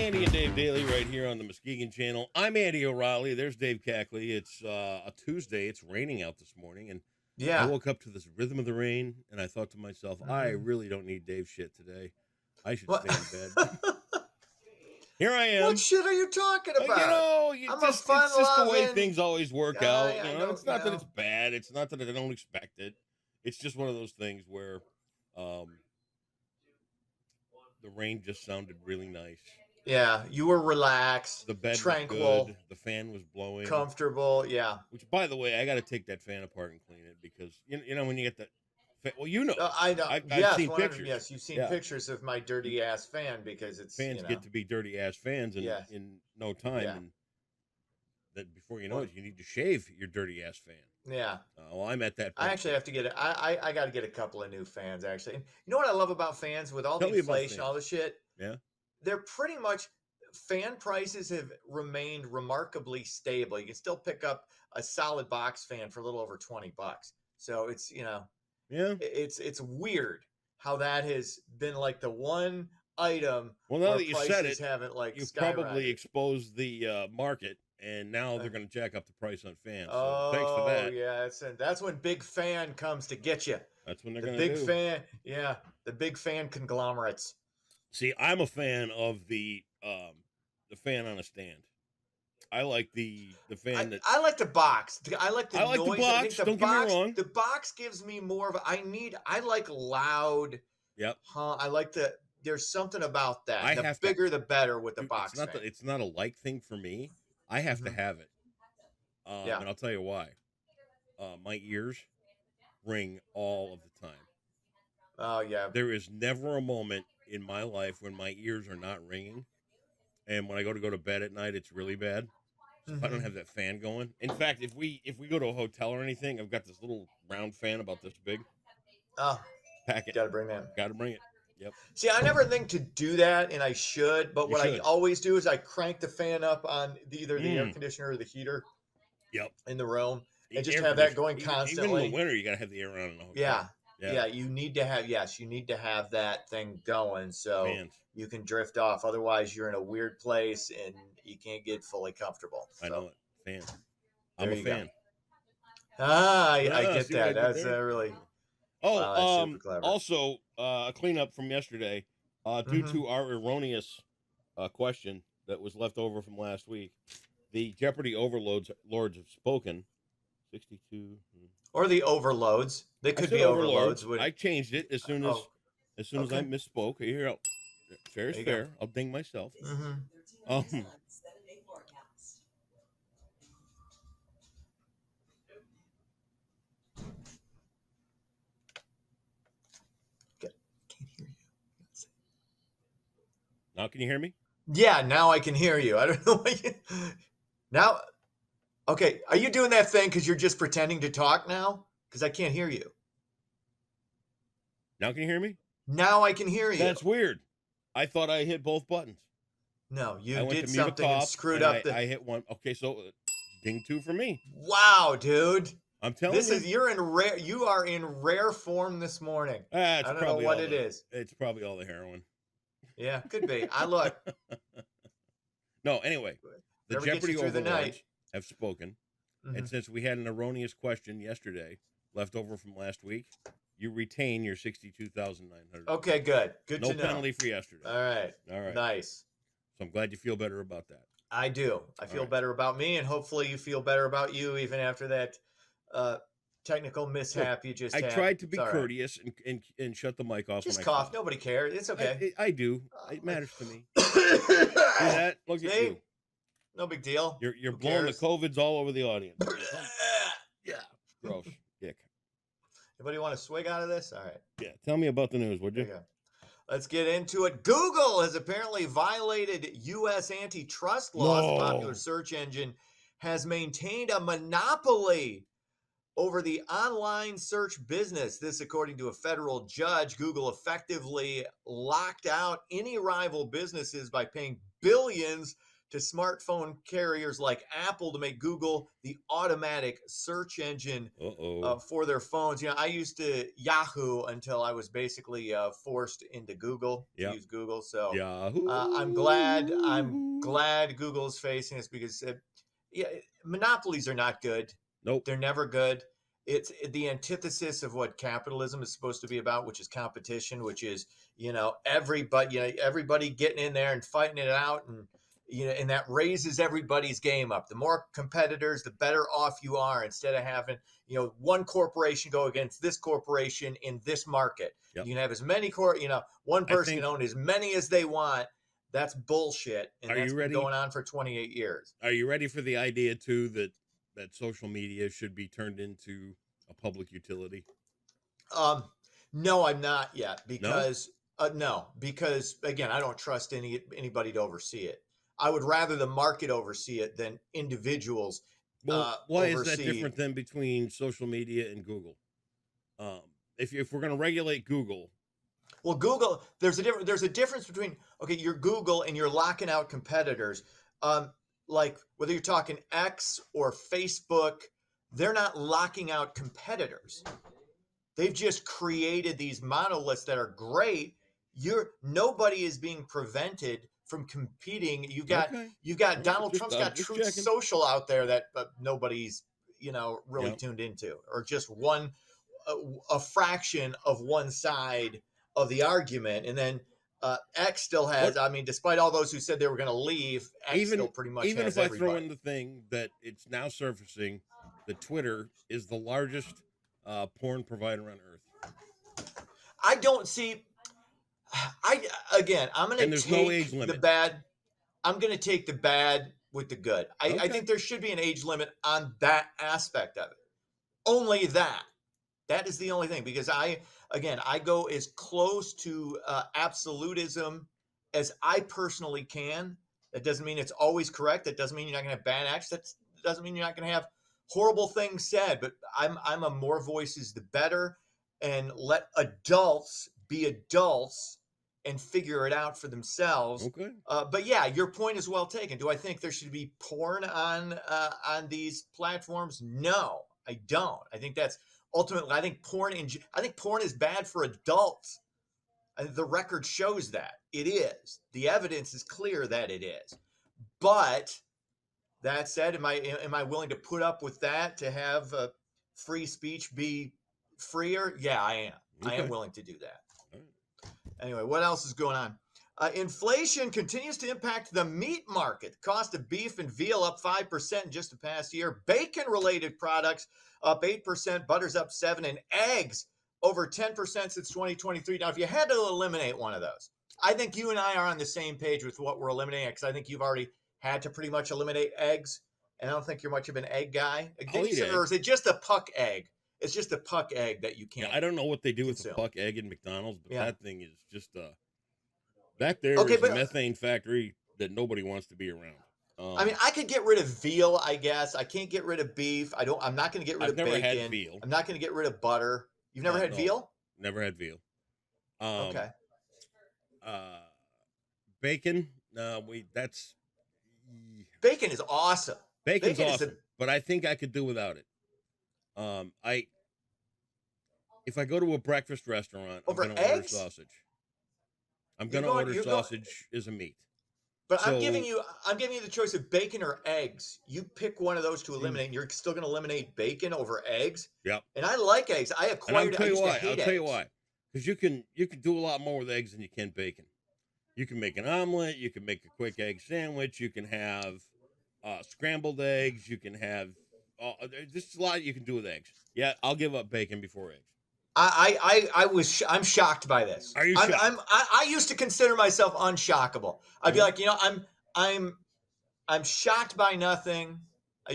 Andy and Dave Daily right here on the Muskegon Channel. I'm Andy O'Reilly. There's Dave Cackley. It's a Tuesday. It's raining out this morning, and I Yeah. woke up to this rhythm of the rain, and I thought to myself, I really don't need Dave's shit today. I should What? stay in bed. Here I am. What shit are you talking about? I'm a it's just the way fun-loving things always work guy. out. I And know, it's not that it's bad. It's not that I don't expect it. It's just one of those things where the rain just sounded really nice. Yeah, you were relaxed, The bed tranquil, was good. The fan was blowing. comfortable. Yeah. Which, by the way, I got to take that fan apart and clean it because you know when you get that. Well, you know, I know. I've seen pictures. Yes, you've seen pictures of my dirty ass fan because it's fans get to be dirty ass fans in no time, and that before you know it, you need to shave your dirty ass fan. Yeah. Well, I'm at that point. I actually have to get it. I got to get a couple of new fans actually. And you know what I love about fans with all the inflation, all the shit. Yeah. They're pretty much fan prices have remained remarkably stable. You can still pick up a solid box fan for a little over $20. So it's, it's weird how that has been like the one item. Well, now that you said it, haven't you probably exposed the market, and now they're going to jack up the price on fans. So thanks for that. Yeah, that's when Big Fan comes to get you. That's when they're going to do. Big fan, the big fan conglomerates. See, I'm a fan of the fan on a stand. I like the fan that I like the box. I like the noise. The box. Don't get me wrong. The box gives me more of a, I like loud. Yep. I like there's something about that. The bigger the better with the box. It's not a like thing for me. I have to have it. And I'll tell you why. My ears ring all of the time. Oh yeah. There is never a moment in my life when my ears are not ringing, and when I go to bed at night, it's really bad. So if I don't have that fan going. In fact, if we go to a hotel or anything, I've got this little round fan about this big. Oh, pack it. Got to bring that. Got to bring it. Yep. See, I never think to do that, and I should. But I always do is I crank the fan up on either the air conditioner or the heater. Yep. In the room, and just have that going constantly. Even in the winter, you got to have the air on in the hotel. Yeah, you need to have that thing going so you can drift off. Otherwise, you're in a weird place and you can't get fully comfortable. So. I know it. Fan. I'm a fan. I get that. That's really. Also, a cleanup from yesterday. Due to our erroneous question that was left over from last week, the Jeopardy lords have spoken. 62. Or the overloads. They could be overloads. I changed it as soon as I misspoke. Here, fair is fair. I'll ding myself. Mm-hmm. Can't hear you. Now can you hear me? Yeah, now I can hear you. I don't know why now. Okay, are you doing that thing because you're just pretending to talk now? Because I can't hear you. Now can you hear me? Now I can hear you. That's weird. I thought I hit both buttons. No, you did something and screwed up. I hit one. Okay, so ding 2 for me. Wow, dude. I'm telling you. You are in rare form this morning. I don't know what it is. It's probably all the heroin. Yeah, could be. I look. No, anyway. The Jeopardy overlords have spoken, and since we had an erroneous question yesterday left over from last week, you retain your $62,900. Okay, good. Good to know. No penalty for yesterday. All right. Nice. So I'm glad you feel better about that. I do. I feel better about me, and hopefully you feel better about you even after that technical mishap you just had. I tried to be courteous and shut the mic off. Just cough. Nobody cares. It's okay. I do. It matters to me. See that? Look at you. No big deal. You're blowing the COVIDs all over the audience. Yeah. Gross. Dick. Anybody want to swig out of this? All right. Yeah. Tell me about the news, would you? Okay. Let's get into it. Google has apparently violated U.S. antitrust laws. The popular search engine has maintained a monopoly over the online search business. This, according to a federal judge. Google effectively locked out any rival businesses by paying billions to smartphone carriers like Apple to make Google the automatic search engine for their phones. I used to Yahoo until I was basically forced into Google to use Google. So Yahoo. I'm glad Google is facing this because monopolies are not good. Nope, they're never good. It's the antithesis of what capitalism is supposed to be about, which is competition, which is everybody getting in there and fighting it out, and that raises everybody's game up. The more competitors, the better off you are, instead of having one corporation go against this corporation in this market. You can have as many one person can own as many as they want. That's bullshit, and that's been going on for 28 years. Are you ready for the idea too that social media should be turned into a public utility? No, I'm not yet, because because again, I don't trust anybody to oversee it. I would rather the market oversee it than individuals. Well, why is that different than between social media and Google? If we're going to regulate Google, well, Google, there's a difference between you're Google and you're locking out competitors. Like whether you're talking X or Facebook, they're not locking out competitors. They've just created these monoliths that are great. Nobody is being prevented from competing. You've got Donald Trump's got Truth Social out there that nobody's really tuned into, or just a fraction of one side of the argument. And then X still has, despite all those who said they were going to leave, X still pretty much even has if everybody. I throw in the thing that it's now surfacing that Twitter is the largest porn provider on earth. I don't see. I'm going to take the bad. I'm going to take the bad with the good. I think there should be an age limit on that aspect of it. Only that. That is the only thing, because I go as close to absolutism as I personally can. That doesn't mean it's always correct. That doesn't mean you're not going to have bad acts. That doesn't mean you're not going to have horrible things said. But I'm a more voices the better, and let adults be adults and figure it out for themselves. Okay. But yeah, your point is well taken. Do I think there should be porn on these platforms? No, I don't. I think that's ultimately. I think porn is bad for adults. The record shows that it is. The evidence is clear that it is. But that said, am I willing to put up with that, to have free speech be freer? Yeah, I am. Okay. I am willing to do that. Anyway, what else is going on? Inflation continues to impact the meat market. The cost of beef and veal up 5% in just the past year. Bacon-related products up 8%, butter's up 7%, and eggs over 10% since 2023. Now, if you had to eliminate one of those, I think you and I are on the same page with what we're eliminating, because I think you've already had to pretty much eliminate eggs, and I don't think you're much of an egg guy. Or is it just a puck egg? It's just a puck egg that you can't. Yeah, I don't know what they do with the puck egg in McDonald's, but that thing is just that there is a methane factory that nobody wants to be around. I could get rid of veal, I guess. I can't get rid of beef. I'm not going to get rid of bacon. I've never had veal. I'm not going to get rid of butter. You've never had veal? Never had veal. Okay. Bacon. Bacon is awesome. Bacon's awesome, but I think I could do without it. If I go to a breakfast restaurant, I'm going to order sausage. I'm going to order sausage as a meat. But I'm giving you the choice of bacon or eggs. You pick one of those to eliminate, and you're still going to eliminate bacon over eggs. Yep. And I like eggs. I acquired. I'll tell you why. Because you can do a lot more with eggs than you can bacon. You can make an omelet. You can make a quick egg sandwich. You can have scrambled eggs. You can have. There's a lot you can do with eggs. Yeah, I'll give up bacon before eggs. I'm shocked by this. Are you shocked? I used to consider myself unshockable. I'd be like, I'm shocked by nothing.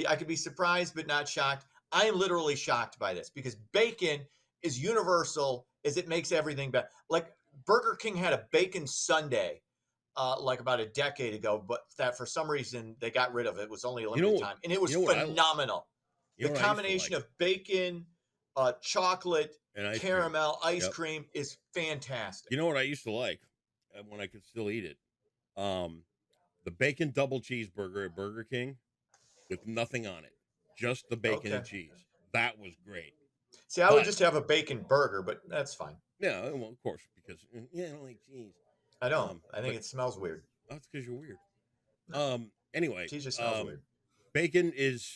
I could be surprised, but not shocked. I am literally shocked by this, because bacon is universal as it makes everything better. Like Burger King had a bacon sundae, like about a decade ago, but that for some reason they got rid of it. It was only a limited time, and it was phenomenal. The combination of bacon, chocolate, and caramel ice cream is fantastic. You know what I used to like when I could still eat it? the bacon double cheeseburger at Burger King with nothing on it, just the bacon Okay. and cheese. That was great. See, I would just have a bacon burger, but that's fine. Yeah, well, of course, because I don't like cheese. I don't. I think it smells weird. That's because you're weird. Anyway, cheese just smells weird. Bacon is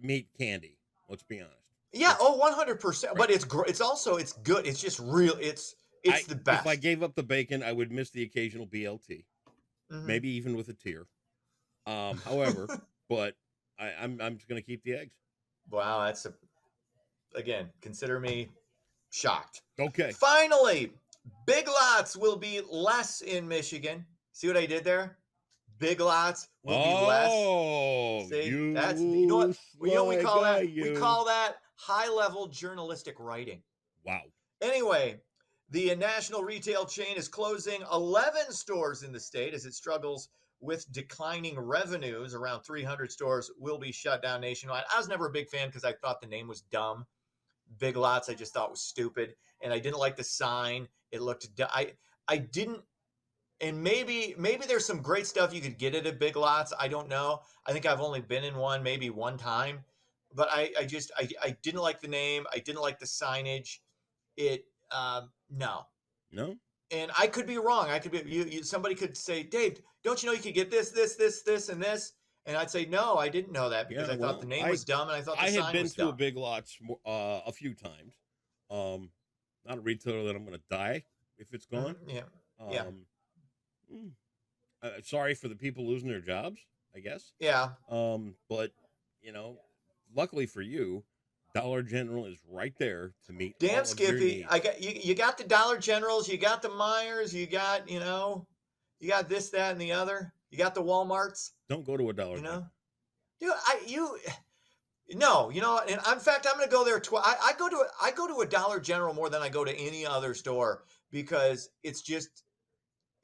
meat candy. Let's be honest. Yeah. 100%. But it's it's good. It's just real. It's the best. If I gave up the bacon, I would miss the occasional BLT, maybe even with a tear. However, but I'm just gonna keep the eggs. Wow, again, consider me shocked. Okay. Finally, Big Lots will be less in Michigan. See what I did there? Big Lots will be less. Oh, see, that's you know what we call that? We call that high-level journalistic writing. Wow. Anyway, the national retail chain is closing 11 stores in the state as it struggles with declining revenues. Around 300 stores will be shut down nationwide. I was never a big fan because I thought the name was dumb. Big Lots, I just thought was stupid, and I didn't like the sign. It looked I didn't. And maybe there's some great stuff you could get at a Big Lots. I don't know. I think I've only been in one maybe one time, but I didn't like the name. I didn't like the signage. No. And I could be wrong. I could be somebody could say, Dave, don't you know you could get this, and this? And I'd say, no, I didn't know that because I thought the name was dumb and I thought the sign was dumb. I had been to a Big Lots a few times. Not a retailer that I'm going to die if it's gone. Yeah. Sorry for the people losing their jobs, I guess. Yeah. But luckily for you, Dollar General is right there to meet. Damn, Skippy, I got you. You got the Dollar Generals, you got the Myers, you got you got this, that, and the other. You got the Walmarts. Don't go to a Dollar General. Dude, no, and in fact, I'm going to go there. I go to a Dollar General more than I go to any other store because it's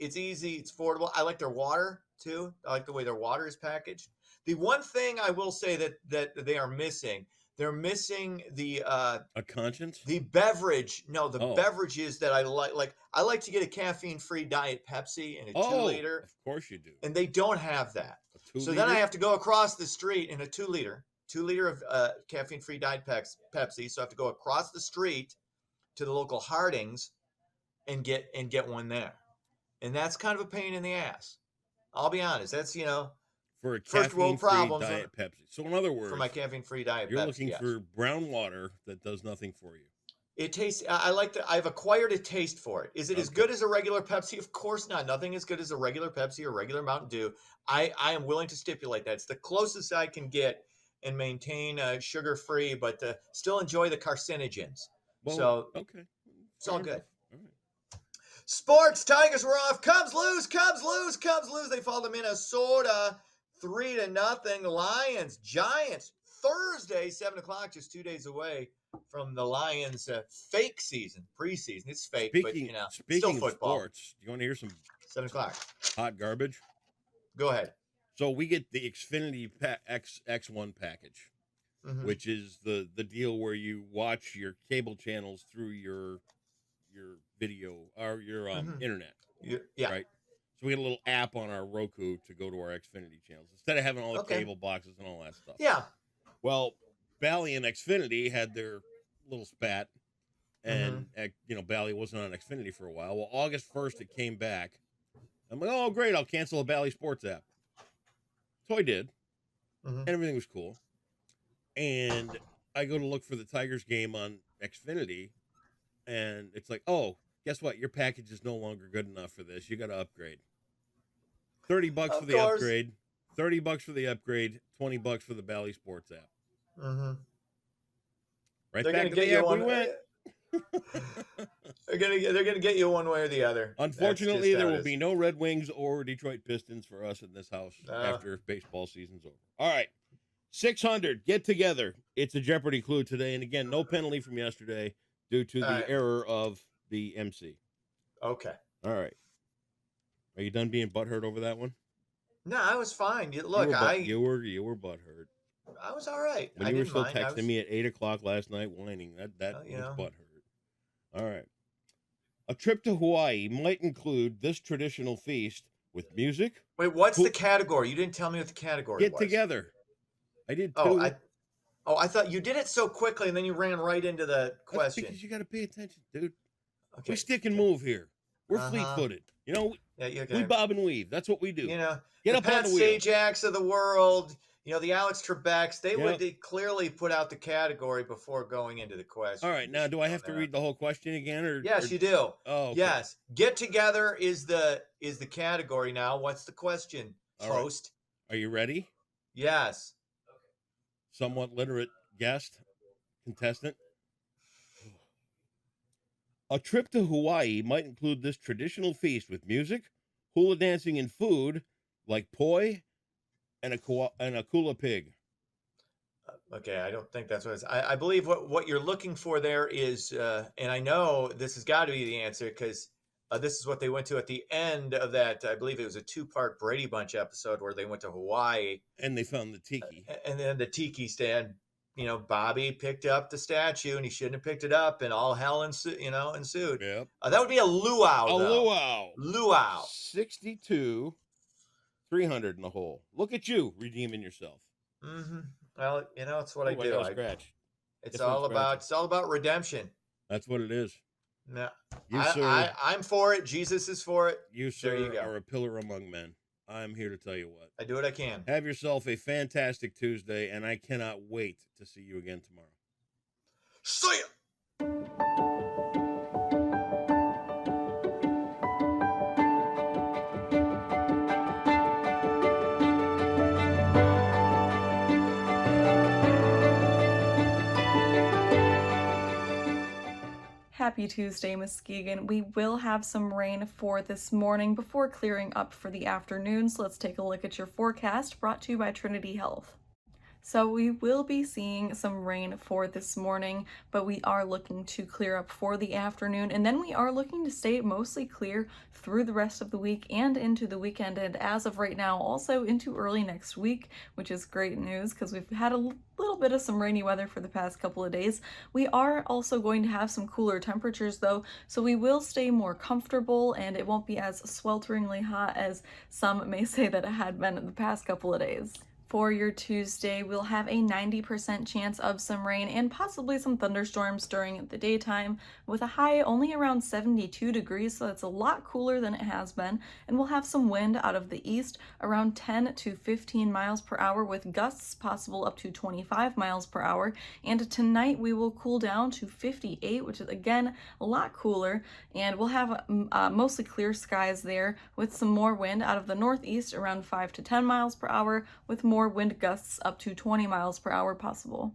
easy, it's affordable. I like their water too. I like the way their water is packaged. The one thing I will say that they are missing, they're missing the a conscience. The beverage, beverages that I like. Like I like to get a caffeine-free Diet Pepsi and a 2-liter. Of course you do. And they don't have that. So then I have to go across the street in a 2-liter of caffeine-free Diet Pepsi. So I have to go across the street to the local Hardings and get one there. And that's kind of a pain in the ass. I'll be honest. That's, for a first world problems. Diet Pepsi. So in other words, for my caffeine-free Diet Pepsi, you're looking for brown water that does nothing for you. It tastes, I've acquired a taste for it. Is it as good as a regular Pepsi? Of course not. Nothing as good as a regular Pepsi or regular Mountain Dew. I am willing to stipulate that. It's the closest I can get and maintain sugar-free, but still enjoy the carcinogens. Well, okay. It's all good. All right. Sports, Tigers were off. Cubs lose. They fall to Minnesota 3-0. Lions, Giants, Thursday, 7:00, just 2 days away from the Lions' fake season, preseason. It's fake, but speaking still football. Of sports, do you want to hear some 7:00 hot garbage? Go ahead. So we get the Xfinity X1 package, which is the deal where you watch your cable channels through your video or your internet. Yeah. Right. So we get a little app on our Roku to go to our Xfinity channels instead of having all the cable boxes and all that stuff. Yeah. Well, Bally and Xfinity had their little spat, and Bally wasn't on Xfinity for a while. Well, August 1st it came back. I'm like, oh great, I'll cancel a Bally Sports app. So I did, and everything was cool. And I go to look for the Tigers game on Xfinity, and it's like, oh, guess what? Your package is no longer good enough for this. You got to upgrade. $30 for the upgrade. $30 for the upgrade. $20 for the Bally Sports app. Right they're back to the app we went. They're gonna get you one way or the other. Unfortunately, there will be no Red Wings or Detroit Pistons for us in this house after baseball season's over. All right, 600. Get together. It's a Jeopardy clue today, and again, no penalty from yesterday due to the error of the MC. Okay. All right. Are you done being butthurt over that one? No, I was fine. Look, you were butthurt. I was all right. When you were still texting me at 8:00 last night, whining that was butthurt. All right. A trip to Hawaii might include this traditional feast with music. Wait, what's the category? You didn't tell me what the category was. Get together. I did Oh, too. I thought you did it so quickly and then you ran right into the question. That's because you got to pay attention, dude. Okay. We stick and move here. We're fleet-footed. You know, we bob and weave. That's what we do. You know, get up on the wheel. Sajaks of the world, you know, the Alex Trebeks, they would clearly put out the category before going into the question. All right, now do I have to read the whole question again, or yes, you do. Oh, okay. Yes. Get together is the category now. What's the question, host? Right. Are you ready? Yes. Somewhat literate guest, contestant. A trip to Hawaii might include this traditional feast with music, hula dancing, and food like poi and a kula pig. Okay, I don't think that's what it's. I believe what you're looking for there is, and I know this has got to be the answer because this is what they went to at the end of that. I believe it was a 2-part Brady Bunch episode where they went to Hawaii and they found the tiki, and then the tiki stand. You know, Bobby picked up the statue and he shouldn't have picked it up, and all hell ensued. Yep. That would be a luau. Luau. 62, 300 in the hole. Look at you redeeming yourself. Mm-hmm. Well, you know, it's what I do. Scratch. It's all about redemption. That's what it is. No, I'm for it. Jesus is for it. You, sir, are a pillar among men. I'm here to tell you what. I do what I can. Have yourself a fantastic Tuesday, and I cannot wait to see you again tomorrow. See ya! Happy Tuesday, Muskegon. We will have some rain for this morning before clearing up for the afternoon, so let's take a look at your forecast brought to you by Trinity Health. So we will be seeing some rain for this morning, but we are looking to clear up for the afternoon, and then we are looking to stay mostly clear through the rest of the week and into the weekend, and as of right now, also into early next week, which is great news because we've had a little bit of some rainy weather for the past couple of days. We are also going to have some cooler temperatures though, so we will stay more comfortable and it won't be as swelteringly hot as some may say that it had been in the past couple of days. For your Tuesday, we'll have a 90% chance of some rain and possibly some thunderstorms during the daytime with a high only around 72 degrees, so that's a lot cooler than it has been. And we'll have some wind out of the east around 10 to 15 miles per hour with gusts possible up to 25 miles per hour. And tonight we will cool down to 58, which is again a lot cooler. And we'll have mostly clear skies there with some more wind out of the northeast around 5 to 10 miles per hour with more wind gusts up to 20 miles per hour possible.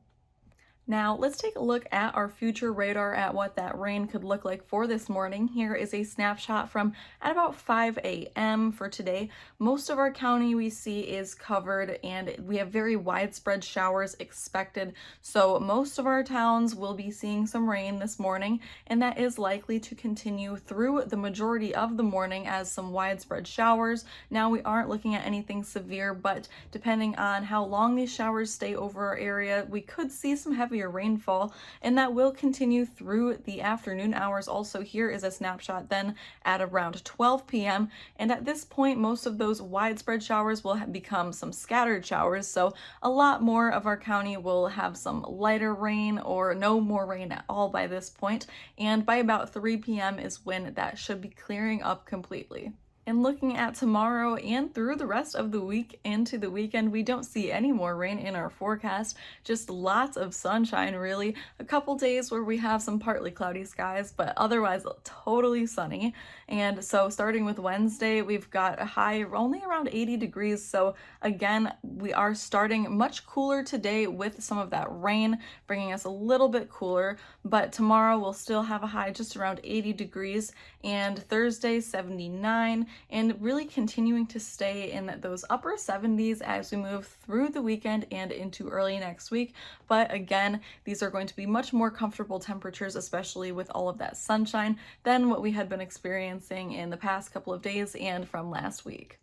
Now let's take a look at our future radar at what that rain could look like for this morning. Here is a snapshot from at about 5 a.m. for today. Most of our county we see is covered and we have very widespread showers expected. So most of our towns will be seeing some rain this morning, and that is likely to continue through the majority of the morning as some widespread showers. Now we aren't looking at anything severe, but depending on how long these showers stay over our area, we could see some heavy rainfall, and that will continue through the afternoon hours. Also, here is a snapshot then at around 12 p.m. and at this point most of those widespread showers will become some scattered showers, so a lot more of our county will have some lighter rain or no more rain at all by this point, and by about 3 p.m. is when that should be clearing up completely. And looking at tomorrow and through the rest of the week into the weekend, we don't see any more rain in our forecast, just lots of sunshine really. A couple days where we have some partly cloudy skies, but otherwise totally sunny. And so starting with Wednesday, we've got a high only around 80 degrees. So again, we are starting much cooler today with some of that rain, bringing us a little bit cooler, but tomorrow we'll still have a high just around 80 degrees, and Thursday 79, and really continuing to stay in those upper 70s as we move through the weekend and into early next week. But again, these are going to be much more comfortable temperatures, especially with all of that sunshine, than what we had been experiencing in the past couple of days and from last week.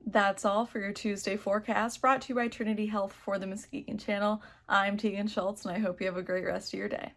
That's all for your Tuesday forecast, brought to you by Trinity Health for the Muskegon Channel. I'm Tegan Schultz, and I hope you have a great rest of your day.